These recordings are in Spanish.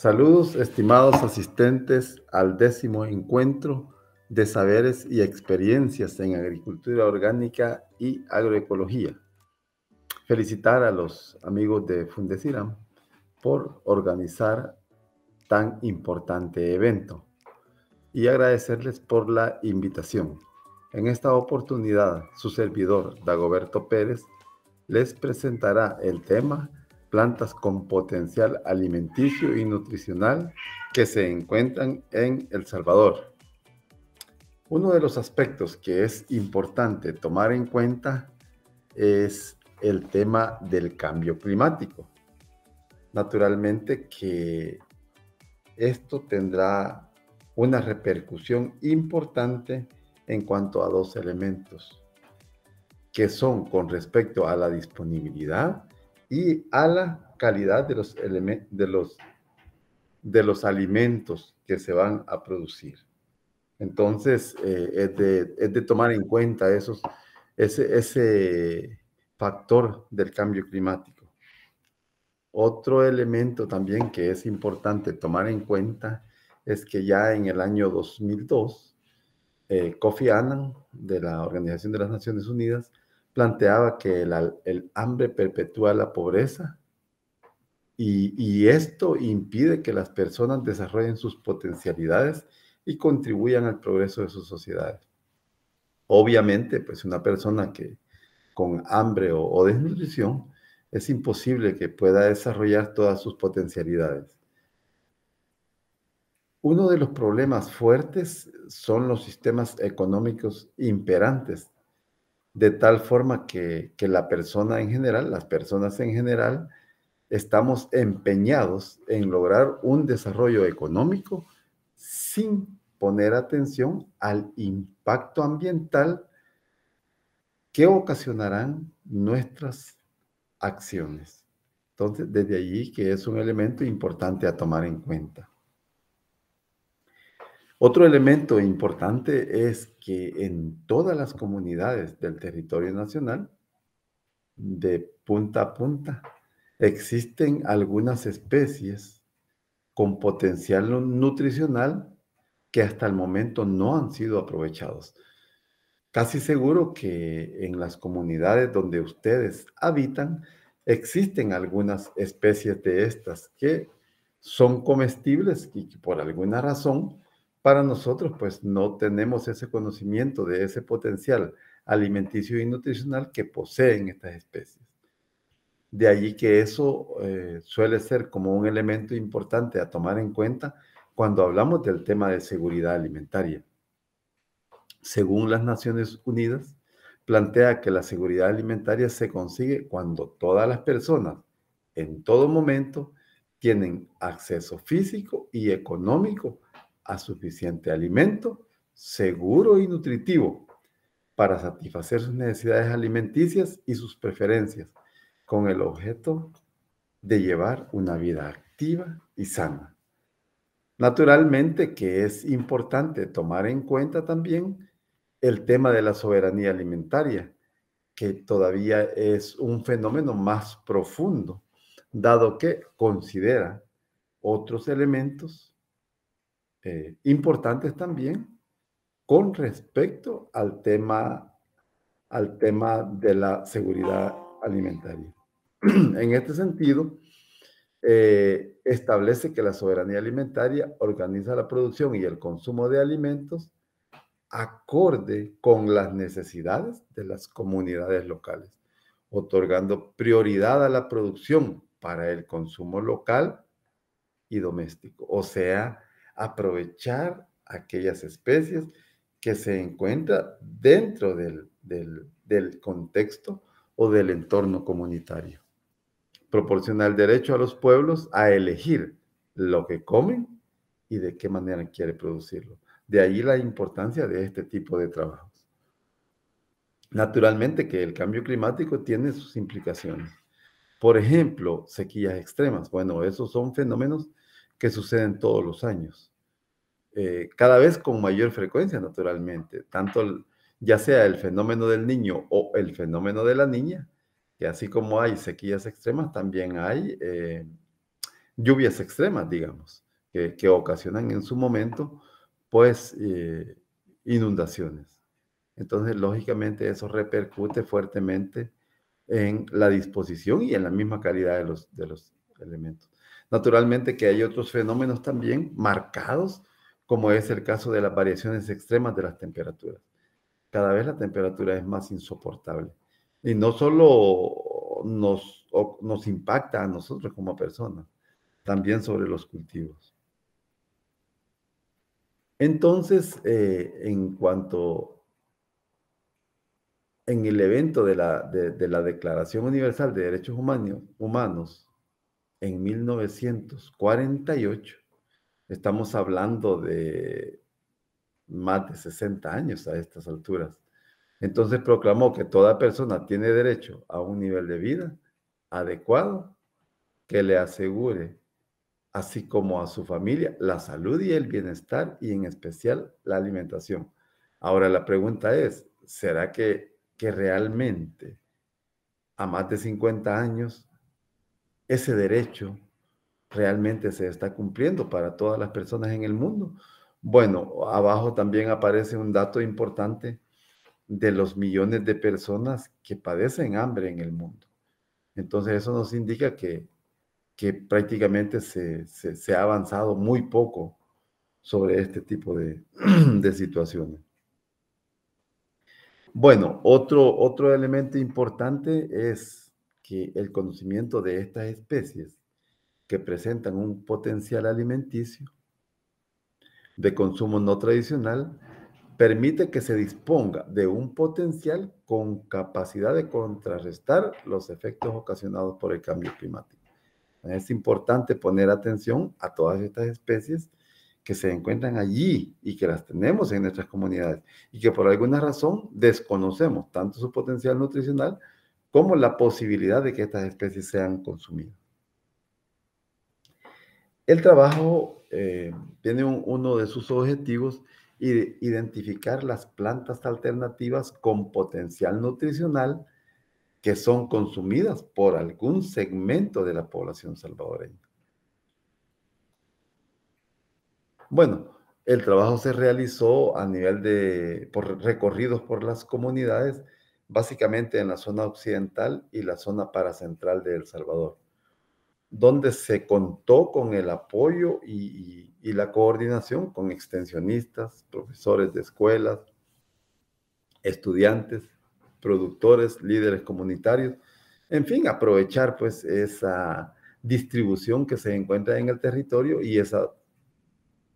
Saludos, estimados asistentes al 10º encuentro de saberes y experiencias en agricultura orgánica y agroecología. Felicitar a los amigos de Fundeciram por organizar tan importante evento y agradecerles por la invitación. En esta oportunidad, su servidor, Dagoberto Pérez, les presentará el tema plantas con potencial alimenticio y nutricional que se encuentran en El Salvador. Uno de los aspectos que es importante tomar en cuenta es el tema del cambio climático. Naturalmente que esto tendrá una repercusión importante en cuanto a dos elementos, que son con respecto a la disponibilidad y a la calidad de los alimentos que se van a producir. Entonces, es de tomar en cuenta ese factor del cambio climático. Otro elemento también que es importante tomar en cuenta es que ya en el año 2002, Kofi Annan, de la Organización de las Naciones Unidas, planteaba que el hambre perpetúa la pobreza y esto impide que las personas desarrollen sus potencialidades y contribuyan al progreso de sus sociedades. Obviamente, pues una persona que con hambre o desnutrición es imposible que pueda desarrollar todas sus potencialidades. Uno de los problemas fuertes son los sistemas económicos imperantes, de tal forma que la persona en general, las personas en general, estamos empeñados en lograr un desarrollo económico sin poner atención al impacto ambiental que ocasionarán nuestras acciones. Entonces, desde allí que es un elemento importante a tomar en cuenta. Otro elemento importante es que en todas las comunidades del territorio nacional, de punta a punta, existen algunas especies con potencial nutricional que hasta el momento no han sido aprovechados. Casi seguro que en las comunidades donde ustedes habitan existen algunas especies de estas que son comestibles y que por alguna razón para nosotros pues no tenemos ese conocimiento de ese potencial alimenticio y nutricional que poseen estas especies. De allí que eso suele ser como un elemento importante a tomar en cuenta cuando hablamos del tema de seguridad alimentaria. Según las Naciones Unidas, plantea que la seguridad alimentaria se consigue cuando todas las personas, en todo momento, tienen acceso físico y económico a suficiente alimento, seguro y nutritivo, para satisfacer sus necesidades alimenticias y sus preferencias, con el objeto de llevar una vida activa y sana. Naturalmente que es importante tomar en cuenta también el tema de la soberanía alimentaria, que todavía es un fenómeno más profundo, dado que considera otros elementos importantes también con respecto al tema de la seguridad alimentaria. En este sentido, establece que la soberanía alimentaria organiza la producción y el consumo de alimentos acorde con las necesidades de las comunidades locales, otorgando prioridad a la producción para el consumo local y doméstico, o sea, aprovechar aquellas especies que se encuentran dentro del contexto o del entorno comunitario. Proporciona el derecho a los pueblos a elegir lo que comen y de qué manera quiere producirlo. De ahí la importancia de este tipo de trabajos. Naturalmente que el cambio climático tiene sus implicaciones. Por ejemplo, sequías extremas. Bueno, esos son fenómenos que suceden todos los años. Cada vez con mayor frecuencia, naturalmente. Tanto ya sea el fenómeno del niño o el fenómeno de la niña, que así como hay sequías extremas, también hay lluvias extremas, digamos, que ocasionan en su momento, pues, inundaciones. Entonces, lógicamente, eso repercute fuertemente en la disposición y en la misma calidad de los elementos. Naturalmente que hay otros fenómenos también marcados, como es el caso de las variaciones extremas de las temperaturas. Cada vez la temperatura es más insoportable. Y no solo nos impacta a nosotros como personas, también sobre los cultivos. Entonces, en cuanto en el evento de la Declaración Universal de Derechos Humanos en 1948, estamos hablando de más de 60 años a estas alturas. Entonces proclamó que toda persona tiene derecho a un nivel de vida adecuado que le asegure, así como a su familia, la salud y el bienestar y en especial la alimentación. Ahora la pregunta es, ¿será que realmente a más de 50 años ese derecho realmente se está cumpliendo para todas las personas en el mundo? Bueno, abajo también aparece un dato importante de los millones de personas que padecen hambre en el mundo. Entonces eso nos indica que prácticamente se ha avanzado muy poco sobre este tipo de situaciones. Bueno, otro elemento importante es que el conocimiento de estas especies que presentan un potencial alimenticio de consumo no tradicional permite que se disponga de un potencial con capacidad de contrarrestar los efectos ocasionados por el cambio climático. Es importante poner atención a todas estas especies que se encuentran allí y que las tenemos en nuestras comunidades y que por alguna razón desconocemos tanto su potencial nutricional como la posibilidad de que estas especies sean consumidas. El trabajo tiene uno de sus objetivos identificar las plantas alternativas con potencial nutricional que son consumidas por algún segmento de la población salvadoreña. Bueno, el trabajo se realizó a nivel por recorridos por las comunidades, básicamente en la zona occidental y la zona paracentral de El Salvador, donde se contó con el apoyo y la coordinación con extensionistas, profesores de escuelas, estudiantes, productores, líderes comunitarios, en fin, aprovechar pues esa distribución que se encuentra en el territorio y esa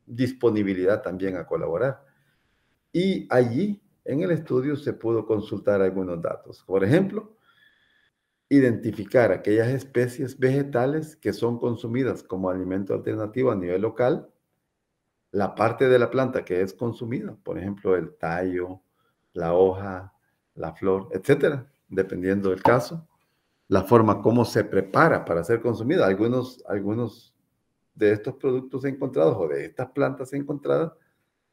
disponibilidad también a colaborar. Y allí en el estudio se pudo consultar algunos datos. Por ejemplo, identificar aquellas especies vegetales que son consumidas como alimento alternativo a nivel local, la parte de la planta que es consumida, por ejemplo, el tallo, la hoja, la flor, etcétera, dependiendo del caso, la forma como se prepara para ser consumida. Algunos de estos productos encontrados o de estas plantas encontradas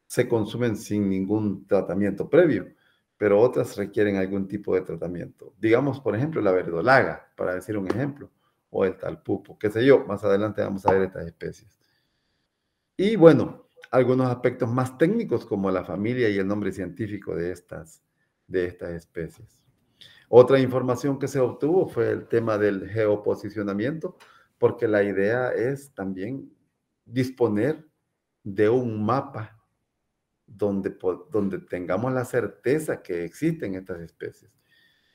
se consumen sin ningún tratamiento previo, pero otras requieren algún tipo de tratamiento. Digamos, por ejemplo, la verdolaga, para decir un ejemplo, o el talpupo, qué sé yo, más adelante vamos a ver estas especies. Y bueno, algunos aspectos más técnicos como la familia y el nombre científico de estas especies. Otra información que se obtuvo fue el tema del geoposicionamiento, porque la idea es también disponer de un mapa donde tengamos la certeza que existen estas especies.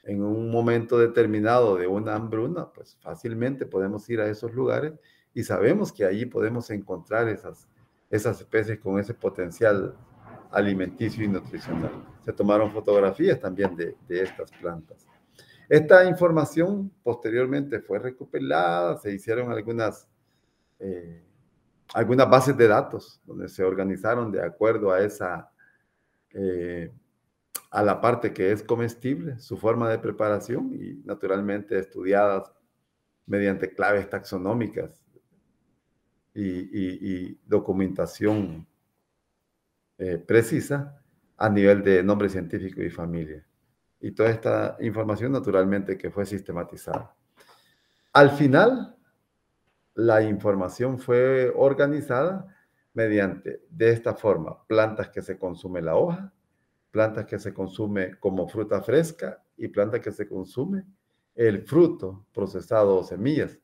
En un momento determinado de una hambruna, pues fácilmente podemos ir a esos lugares y sabemos que allí podemos encontrar esas especies con ese potencial alimenticio y nutricional. Se tomaron fotografías también de estas plantas. Esta información posteriormente fue recopilada, se hicieron algunas bases de datos donde se organizaron de acuerdo eh, a la parte que es comestible, su forma de preparación y naturalmente estudiadas mediante claves taxonómicas y documentación precisa a nivel de nombre científico y familia. Y toda esta información naturalmente que fue sistematizada. Al final, la información fue organizada mediante, de esta forma, plantas que se consume la hoja, plantas que se consume como fruta fresca y plantas que se consume el fruto procesado o semillas,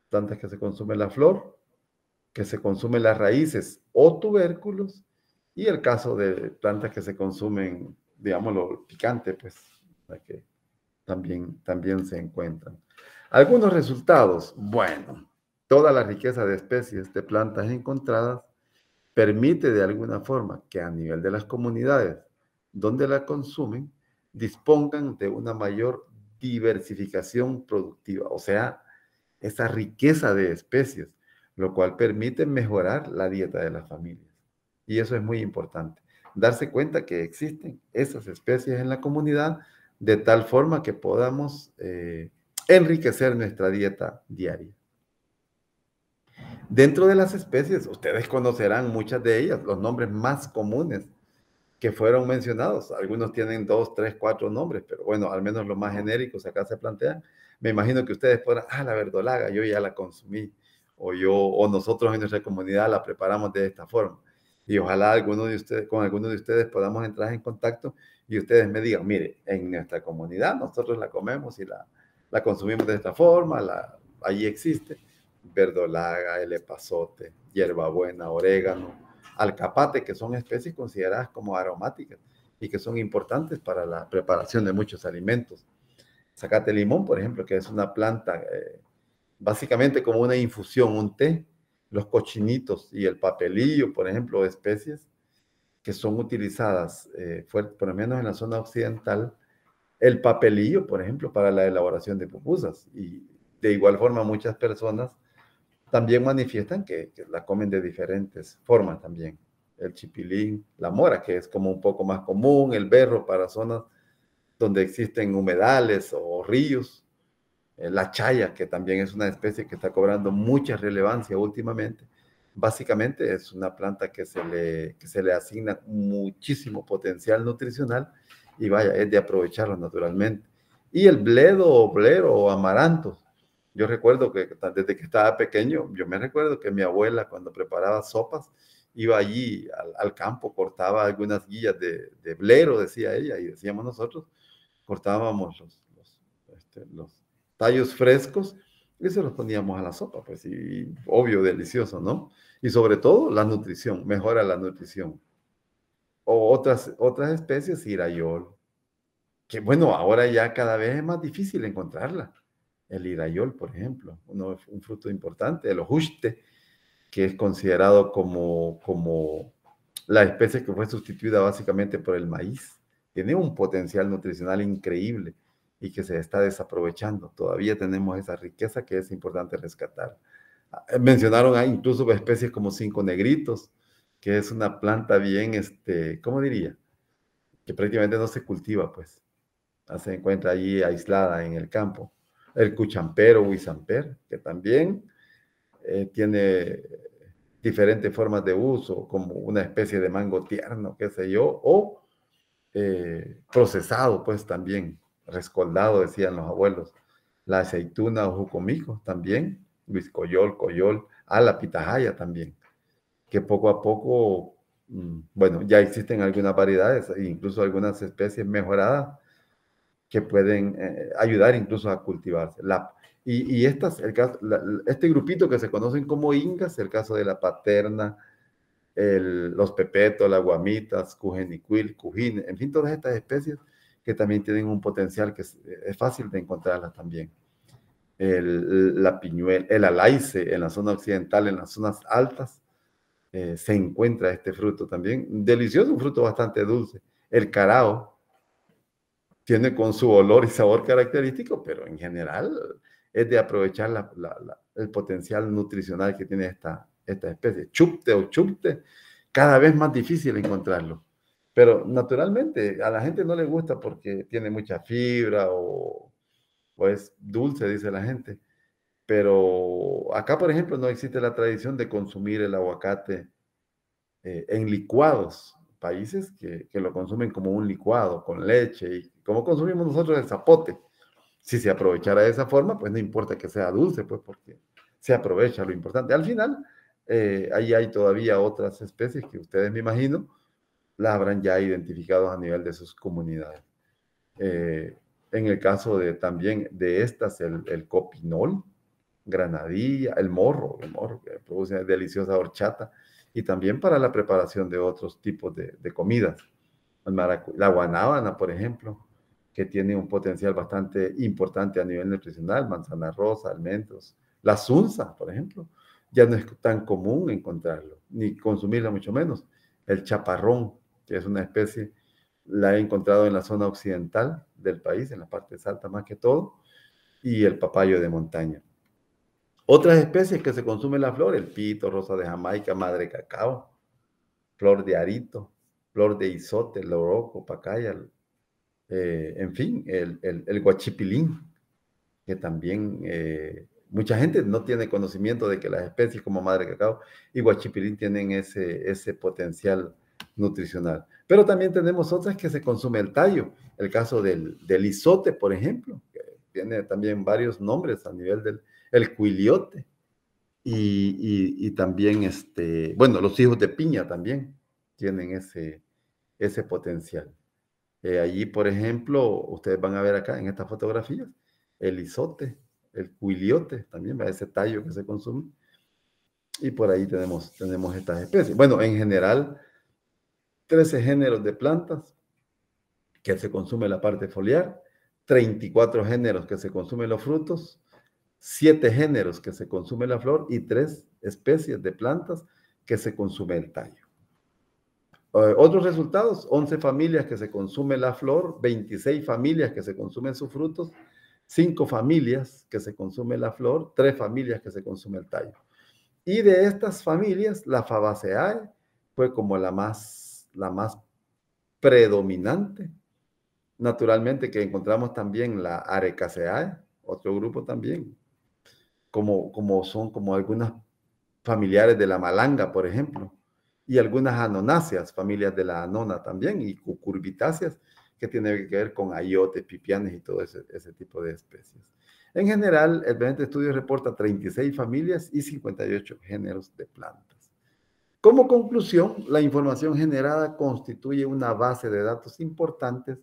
plantas que se consume la flor, que se consumen las raíces o tubérculos, y el caso de plantas que se consumen, digámoslo, picante, pues, que también se encuentran. Algunos resultados. Bueno, toda la riqueza de especies de plantas encontradas permite de alguna forma que a nivel de las comunidades donde la consumen dispongan de una mayor diversificación productiva, o sea, esa riqueza de especies, lo cual permite mejorar la dieta de las familias. Y eso es muy importante, darse cuenta que existen esas especies en la comunidad de tal forma que podamos enriquecer nuestra dieta diaria. Dentro de las especies, ustedes conocerán muchas de ellas, los nombres más comunes que fueron mencionados. Algunos tienen 2, 3, 4 nombres, pero bueno, al menos los más genéricos acá se plantean. Me imagino que ustedes podrán, la verdolaga, yo ya la consumí, o nosotros en nuestra comunidad la preparamos de esta forma. Y ojalá con algunos de ustedes podamos entrar en contacto y ustedes me digan, mire, en nuestra comunidad nosotros la comemos y la consumimos de esta forma, allí existe verdolaga, el epazote, hierbabuena, orégano, alcapate, que son especies consideradas como aromáticas y que son importantes para la preparación de muchos alimentos. Zacate limón, por ejemplo, que es una planta básicamente como una infusión, un té. Los cochinitos y el papelillo, por ejemplo, especies que son utilizadas, por lo menos en la zona occidental, el papelillo, por ejemplo, para la elaboración de pupusas. Y de igual forma muchas personas también manifiestan que la comen de diferentes formas también. El chipilín, la mora, que es como un poco más común, el berro para zonas donde existen humedales o ríos, la chaya, que también es una especie que está cobrando mucha relevancia últimamente. Básicamente es una planta que se le asigna muchísimo potencial nutricional y vaya, es de aprovecharlo naturalmente. Y el bledo o blero o amaranto. Yo recuerdo que desde que estaba pequeño, yo me recuerdo que mi abuela cuando preparaba sopas, iba allí al campo, cortaba algunas guillas de blero, decía ella, y decíamos nosotros, cortábamos los tallos frescos y se los poníamos a la sopa, pues, y obvio, delicioso, ¿no? Y sobre todo la nutrición, mejora la nutrición. O otras especies, irayol, que bueno, ahora ya cada vez es más difícil encontrarla. El irayol, por ejemplo, un fruto importante, el ojuste, que es considerado como la especie que fue sustituida básicamente por el maíz. Tiene un potencial nutricional increíble y que se está desaprovechando. Todavía tenemos esa riqueza que es importante rescatar. Mencionaron ahí incluso especies como cinco negritos, que es una planta bien, ¿cómo diría? Que prácticamente no se cultiva, pues. Se encuentra allí aislada en el campo. El cuchampero o isamper, que también tiene diferentes formas de uso, como una especie de mango tierno, qué sé yo, o procesado, pues también, rescoldado, decían los abuelos. La aceituna o jucomico también, huiscoyol, coyol, la pitahaya también, que poco a poco, bueno, ya existen algunas variedades, e incluso algunas especies mejoradas que pueden ayudar incluso a cultivarse. Este grupito que se conocen como ingas, el caso de la paterna, los pepetos, las guamitas, cujenicuil, cujín, en fin, todas estas especies que también tienen un potencial que es fácil de encontrarlas también. La piñuel, el alaice en la zona occidental, en las zonas altas, se encuentra este fruto también. Delicioso, un fruto bastante dulce. El carao tiene con su olor y sabor característico, pero en general es de aprovechar el potencial nutricional que tiene esta especie. Chupte o chupte, cada vez más difícil encontrarlo. Pero naturalmente a la gente no le gusta porque tiene mucha fibra o es dulce, dice la gente. Pero acá, por ejemplo, no existe la tradición de consumir el aguacate en licuados. Países que lo consumen como un licuado, con leche, y como consumimos nosotros el zapote. Si se aprovechara de esa forma, pues no importa que sea dulce, pues porque se aprovecha lo importante. Al final, ahí hay todavía otras especies que ustedes, me imagino, las habrán ya identificado a nivel de sus comunidades. En el caso de también de estas, el copinol, granadilla, el morro que produce deliciosa horchata, y también para la preparación de otros tipos de comidas. La guanábana, por ejemplo, que tiene un potencial bastante importante a nivel nutricional, manzana rosa, almendros. La sunza, por ejemplo, ya no es tan común encontrarlo, ni consumirla mucho menos. El chaparrón, que es una especie, la he encontrado en la zona occidental del país, en la parte alta más que todo, y el papayo de montaña. Otras especies que se consume la flor, el pito, rosa de Jamaica, madre cacao, flor de arito, flor de izote, loroco, pacaya, en fin, el guachipilín, que también mucha gente no tiene conocimiento de que las especies como madre cacao y guachipilín tienen ese potencial nutricional. Pero también tenemos otras que se consume el tallo. El caso del izote, por ejemplo, que tiene también varios nombres a nivel del el cuiliote. Y también, bueno, los hijos de piña también tienen ese potencial. Allí, por ejemplo, ustedes van a ver acá en estas fotografías, el izote, el cuiliote, también va ese tallo que se consume. Y por ahí tenemos estas especies. Bueno, en general, 13 géneros de plantas que se consume la parte foliar, 34 géneros que se consumen los frutos, 7 géneros que se consume la flor y 3 especies de plantas que se consume el tallo. Otros resultados, 11 familias que se consume la flor, 26 familias que se consumen sus frutos, 5 familias que se consume la flor, 3 familias que se consume el tallo. Y de estas familias, la Fabaceae fue como la más predominante. Naturalmente que encontramos también la Arecaceae, otro grupo también, como son como algunas familiares de la malanga, por ejemplo, y algunas anonáceas, familias de la anona también, y cucurbitáceas, que tienen que ver con ayotes, pipianes y todo ese tipo de especies. En general, el presente estudio reporta 36 familias y 58 géneros de plantas. Como conclusión, la información generada constituye una base de datos importantes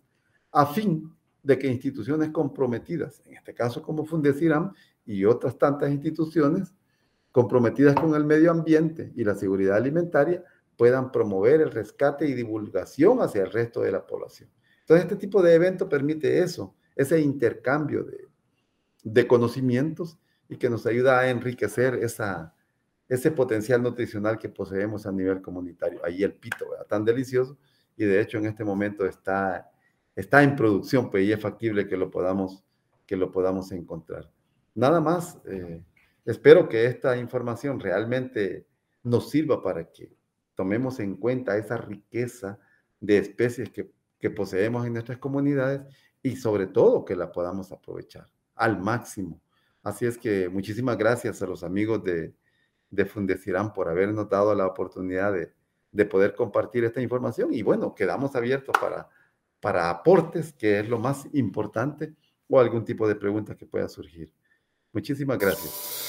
a fin de que instituciones comprometidas, en este caso como Fundeciram y otras tantas instituciones, comprometidas con el medio ambiente y la seguridad alimentaria, puedan promover el rescate y divulgación hacia el resto de la población. Entonces, este tipo de evento permite eso, ese intercambio de conocimientos y que nos ayuda a enriquecer ese potencial nutricional que poseemos a nivel comunitario. Ahí el pito, ¿verdad? Tan delicioso, y de hecho en este momento está en producción, pues y es factible que lo podamos encontrar. Nada más, espero que esta información realmente nos sirva para que tomemos en cuenta esa riqueza de especies que poseemos en nuestras comunidades y sobre todo que la podamos aprovechar al máximo. Así es que muchísimas gracias a los amigos de Fundeciram por habernos dado la oportunidad de poder compartir esta información y bueno, quedamos abiertos para aportes, que es lo más importante, o algún tipo de pregunta que pueda surgir. Muchísimas gracias.